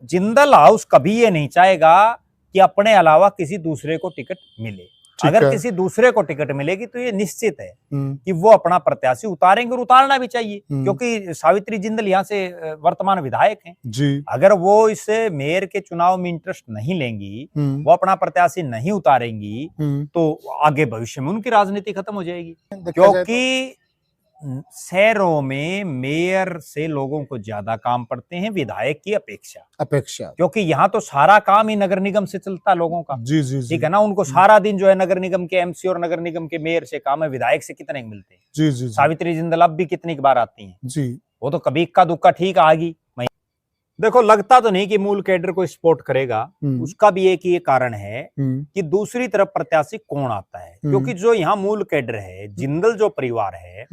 Jindal house कभी ये नहीं चाहेगा कि अपने अलावा किसी दूसरे को टिकट मिले। अगर किसी दूसरे को टिकट मिलेगी तो ये निश्चित है कि वो अपना प्रत्याशी उतारेंगे, और उतारना भी चाहिए, क्योंकि सावित्री जिंदल यहाँ से वर्तमान विधायक हैं जी। अगर वो इस मेयर के चुनाव में इंटरेस्ट नहीं लेंगी, वो अपना प्रत्याशी नहीं उतारेंगी, तो आगे भविष्य में उनकी राजनीति खत्म हो जाएगी। क्योंकि शहरों में मेयर से लोगों को ज्यादा काम पड़ते हैं विधायक की अपेक्षा, क्योंकि यहाँ तो सारा काम ही नगर निगम से चलता है लोगों का। जी जी ठीक है ना, उनको सारा दिन जो है नगर निगम के एमसी और नगर निगम के मेयर से काम है, विधायक से कितने मिलते हैं। जी जी सावित्री जिंदल अब भी कितनी बार आती हैं जी, वो तो कभी इक्का दुक्का ठीक आएगी। देखो लगता तो नहीं कि मूल कैडर को सपोर्ट करेगा, उसका भी एक ही कारण है कि दूसरी तरफ प्रत्याशी कौन आता है, क्योंकि जो यहाँ मूल कैडर है, जिंदल जो परिवार है,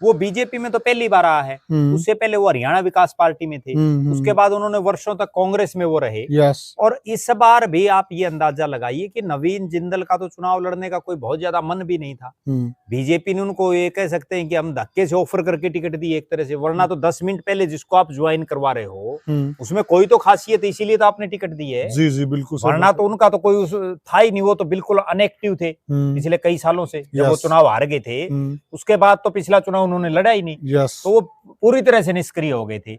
वो बीजेपी में तो पहली बार आया है। उससे पहले वो हरियाणा विकास पार्टी में थे, उसके बाद उन्होंने वर्षों तक कांग्रेस में वो रहे। और इस बार भी आप ये अंदाजा लगाइए कि नवीन जिंदल का तो चुनाव लड़ने का कोई बहुत ज्यादा मन भी नहीं था। बीजेपी ने उनको ये कह सकते हैं कि हम धक्के से ऑफर करके टिकट दी एक तरह से, वरना तो 10 मिनट पहले जिसको आप ज्वाइन करवा रहे हो उसमें कोई तो खासियत, इसीलिए तो आपने टिकट दी है। जी जी बिल्कुल, वरना तो उनका तो कोई था ही नहीं, वो तो बिल्कुल अनएक्टिव थे पिछले कई सालों से। जब वो चुनाव हार गए थे उसके बाद तो पिछला चुनाव उन्होंने लड़ा ही नहीं, तो वो पूरी तरह से निष्क्रिय हो गए थे।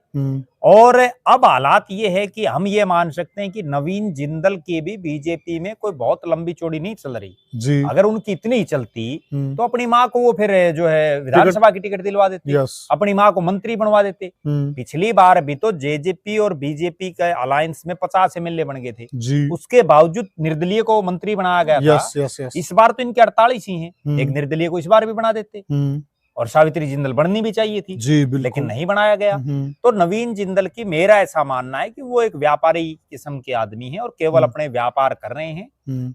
और अब हालात ये है कि हम ये मान सकते हैं कि नवीन जिंदल की भी बीजेपी में कोई बहुत लंबी चौड़ी नहीं चल रही जी। अगर उनकी इतनी ही चलती तो अपनी माँ को वो फिर जो है विधानसभा की टिकट दिलवा देते, अपनी माँ को मंत्री बनवा देते। पिछली बार भी तो जेजेपी और बीजेपी के अलायंस में 50 एमएलए बन गए थे जी। उसके बावजूद निर्दलीय को मंत्री बनाया गया था। इस बार तो इनके 48 ही हैं, एक निर्दलीय को इस बार भी बना देते और सावित्री जिंदल बननी भी चाहिए थी जी, लेकिन नहीं बनाया गया। तो नवीन जिंदल की मेरा ऐसा मानना है कि वो एक व्यापारी किस्म के आदमी है और केवल अपने व्यापार कर रहे हैं,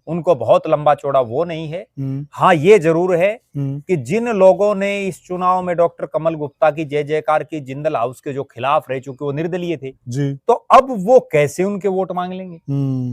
उनको बहुत लंबा चौड़ा वो नहीं है। हाँ ये जरूर है कि जिन लोगों ने इस चुनाव में डॉक्टर कमल गुप्ता की जय जयकार की, जिंदल हाउस के जो खिलाफ रह चुके वो निर्दलीय थे जी, तो अब वो कैसे उनके वोट मांग लेंगे।